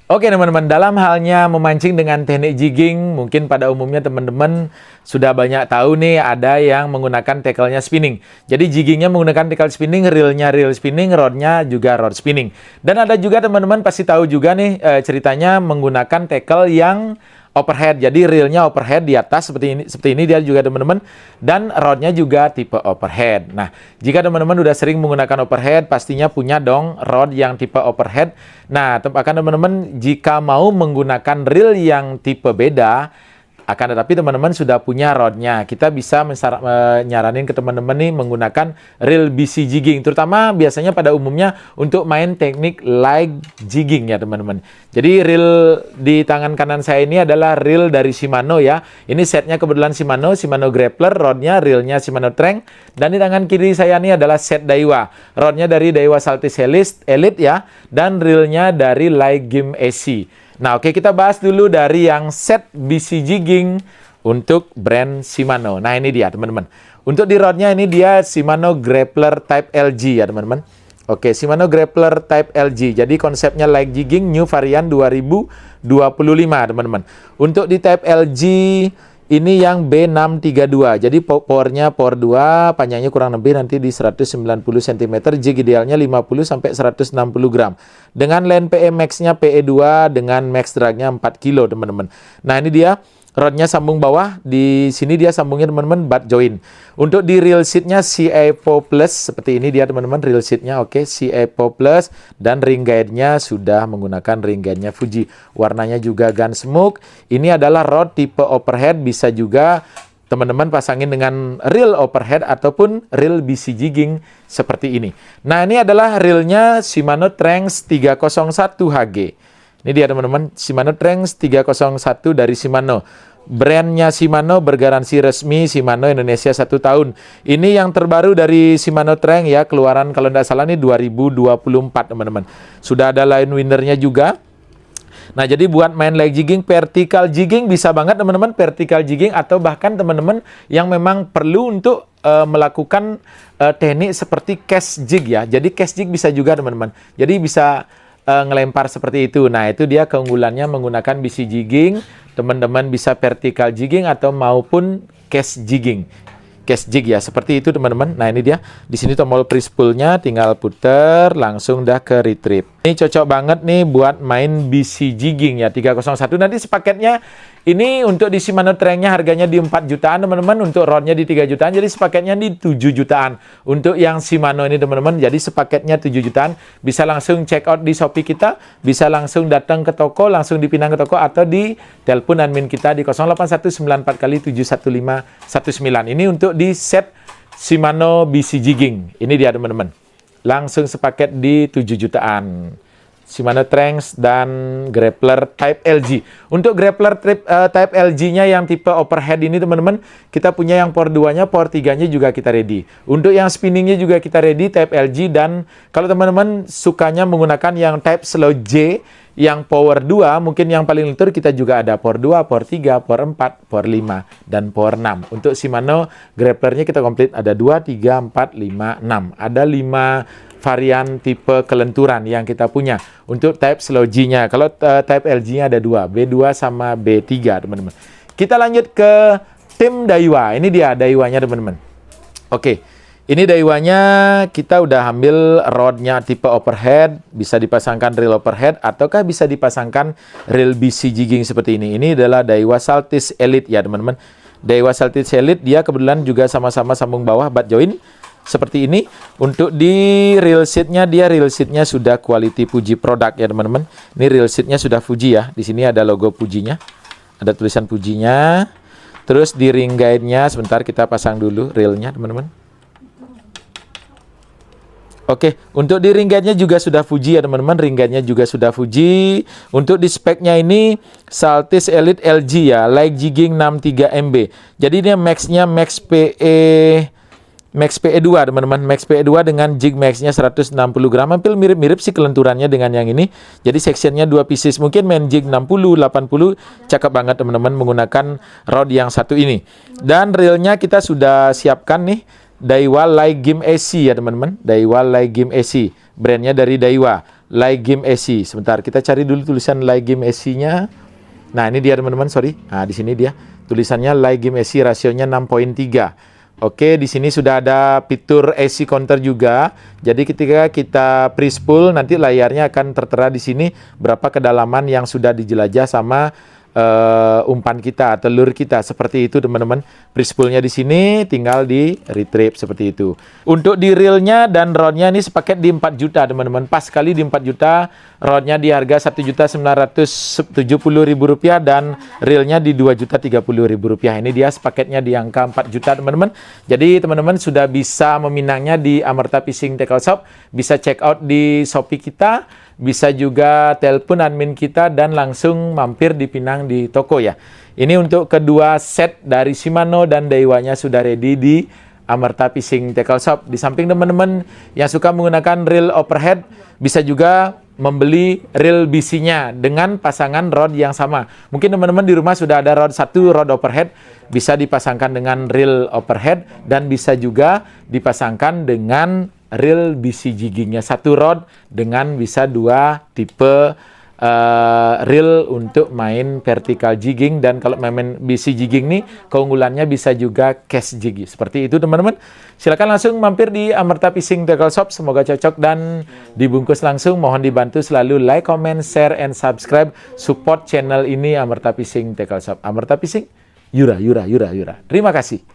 Oke teman-teman, dalam halnya memancing dengan teknik jigging, mungkin pada umumnya teman-teman sudah banyak tahu nih ada yang menggunakan tackle-nya spinning. Jadi jiggingnya menggunakan tackle spinning, reel-nya reel spinning, rod-nya juga rod spinning. Dan ada juga teman-teman pasti tahu juga nih ceritanya menggunakan tackle yang overhead. Jadi reelnya overhead di atas seperti ini dia juga teman-teman, dan rodnya juga tipe overhead. Nah, jika teman-teman udah sering menggunakan overhead, pastinya punya dong rod yang tipe overhead. Nah, akan teman-teman jika mau menggunakan reel yang tipe beda, akan tetapi teman-teman sudah punya rodnya, kita bisa nyaranin ke teman-teman nih menggunakan reel BC jigging, terutama biasanya pada umumnya untuk main teknik leg jigging ya teman-teman. Jadi reel di tangan kanan saya ini adalah reel dari Shimano ya. Ini setnya kebetulan Shimano Grappler, rodnya reelnya Shimano Trank, dan di tangan kiri saya ini adalah set Daiwa, rodnya dari Daiwa Saltis Elite ya, dan reelnya dari Leg Game AC. Nah, oke, kita bahas dulu dari yang set BC jigging untuk brand Shimano. Nah, ini dia, teman-teman. Untuk di rodnya ini dia Shimano Grappler Type LG ya, teman-teman. Oke, Shimano Grappler Type LG. Jadi konsepnya leg jigging new varian 2025, teman-teman. Untuk di Type LG ini yang B632. Jadi powernya power 2, panjangnya kurang lebih nanti di 190 cm, jig idealnya 50 sampai 160 gram. Dengan len PE max-nya PE2 dengan max drag-nya 4 kilo, teman-teman. Nah, ini dia rodnya sambung bawah, di sini dia sambungnya teman-teman butt joint. Untuk di reel seat-nya CA4 Plus, seperti ini dia teman-teman reel seat-nya, oke, CA4 Plus, dan ring guide-nya sudah menggunakan ring guide-nya Fuji. Warnanya juga Gunsmoke. Ini adalah rod tipe overhead, bisa juga teman-teman pasangin dengan reel overhead ataupun reel BC jigging seperti ini. Nah, ini adalah reelnya Shimano Tranx 301 HG. Ini dia teman-teman, Shimano Tranx 301 dari Shimano. Brandnya Shimano bergaransi resmi Shimano Indonesia 1 tahun. Ini yang terbaru dari Shimano Tranx ya, keluaran kalau tidak salah ini 2024 teman-teman. Sudah ada line winnernya juga. Nah, jadi buat main leg jigging, vertical jigging bisa banget teman-teman, vertical jigging, atau bahkan teman-teman yang memang perlu untuk melakukan teknik seperti cast jig ya. Jadi cast jig bisa juga teman-teman. Jadi bisa ngelempar seperti itu. Nah, itu dia keunggulannya menggunakan BC jigging. Teman-teman bisa vertical jigging atau maupun cast jigging. Cast jig ya, seperti itu teman-teman. Nah, ini dia. Di sini tombol push pull-nya tinggal puter, langsung dah ke retrieve. Ini cocok banget nih buat main BC jigging ya, 301. Nanti sepaketnya ini untuk di Shimano Tranx-nya harganya di 4 jutaan teman-teman, untuk rodnya di 3 jutaan, jadi sepaketnya di 7 jutaan. Untuk yang Shimano ini teman-teman, jadi sepaketnya 7 jutaan. Bisa langsung check out di Shopee kita, bisa langsung datang ke toko, langsung dipinang ke toko, atau di telepon admin kita di 0819 kali 71519. Ini untuk di set Shimano BC jigging. Ini dia teman-teman. Langsung sepaket di 7 jutaan. Shimano Tranx dan Grappler Type LG. Untuk Grappler Type LG-nya yang tipe overhead ini teman-teman, kita punya yang power 2-nya, power 3-nya juga kita ready. Untuk yang spinningnya juga kita ready, Type LG. Dan kalau teman-teman sukanya menggunakan yang Type Slow J, yang power 2, mungkin yang paling lentur kita juga ada power 2, power 3, power 4, power 5, dan power 6. Untuk Shimano Grapplernya kita komplit ada 2, 3, 4, 5, 6. Ada 5 varian tipe kelenturan yang kita punya. Untuk Type Slow G-nya, kalau Type LG-nya ada 2, B2 sama B3 teman-teman. Kita lanjut ke tim Daiwa. Ini dia Daiwanya teman-teman. Oke, ini Daiwanya kita udah ambil rodnya tipe overhead, bisa dipasangkan reel overhead ataukah bisa dipasangkan reel BC jigging seperti ini. Ini adalah Daiwa Saltis Elite ya teman-teman. Daiwa Saltis Elite dia kebetulan juga sama-sama sambung bawah butt joint seperti ini. Untuk di reel seat-nya, dia reel seat-nya sudah quality Fuji product ya teman-teman. Ini reel seat-nya sudah Fuji ya. Di sini ada logo Fuji-nya, ada tulisan Fuji-nya. Terus di ring guide-nya, sebentar kita pasang dulu reel-nya teman-teman. Oke, untuk di ring guide-nya juga sudah Fuji ya teman-teman. Ring guide-nya juga sudah Fuji. Untuk di spek-nya ini Saltis Elite LG ya, leg jigging 63 MB. Jadi ini max-nya max PE2 teman-teman, max PE2 dengan jig max-nya 160 gram, hampir mirip-mirip sih kelenturannya dengan yang ini. Jadi sectionnya 2 pieces, mungkin main jig 60, 80, cakep banget teman-teman menggunakan rod yang satu ini. Dan reelnya kita sudah siapkan nih, Daiwa Leg Game AC ya teman-teman, Daiwa Leg Game AC, brandnya dari Daiwa. Ligim AC. Sebentar, kita cari dulu tulisan Ligim AC-nya. Nah, ini dia teman-teman, sorry. Nah, di sini dia. Tulisannya Ligim AC, rasionya 6.3. Oke, di sini sudah ada fitur AC counter juga. Jadi ketika kita pre-spool, nanti layarnya akan tertera di sini berapa kedalaman yang sudah dijelajah sama umpan kita, telur kita, seperti itu teman-teman. Pre-spoolnya di sini, tinggal di retrieve seperti itu. Untuk di reelnya dan rodnya ini sepaket di 4 juta teman-teman. Pas sekali di 4 juta, rodnya di harga Rp1.970.000 dan reelnya di Rp2.030.000. Ini dia sepaketnya di angka 4 juta teman-teman. Jadi teman-teman sudah bisa meminangnya di Amerta Fishing Tackle Shop. Bisa check out di Shopee kita. Bisa juga telepon admin kita dan langsung mampir di Pinang di toko ya. Ini untuk kedua set dari Shimano dan Daiwa-nya sudah ready di Amerta Fishing Tackle Shop. Di samping teman-teman yang suka menggunakan reel overhead, bisa juga membeli reel BC-nya dengan pasangan rod yang sama. Mungkin teman-teman di rumah sudah ada rod overhead, bisa dipasangkan dengan reel overhead dan bisa juga dipasangkan dengan reel BC jiggingnya. Satu rod dengan bisa 2 tipe reel untuk main vertical jigging. Dan kalau main BC jigging nih, keunggulannya bisa juga cast jigging. Seperti itu teman-teman. Silakan langsung mampir di Amerta Fishing Tackle Shop. Semoga cocok dan dibungkus langsung. Mohon dibantu selalu like, comment, share, and subscribe. Support channel ini Amerta Fishing Tackle Shop. Amerta Fishing, Yura. Terima kasih.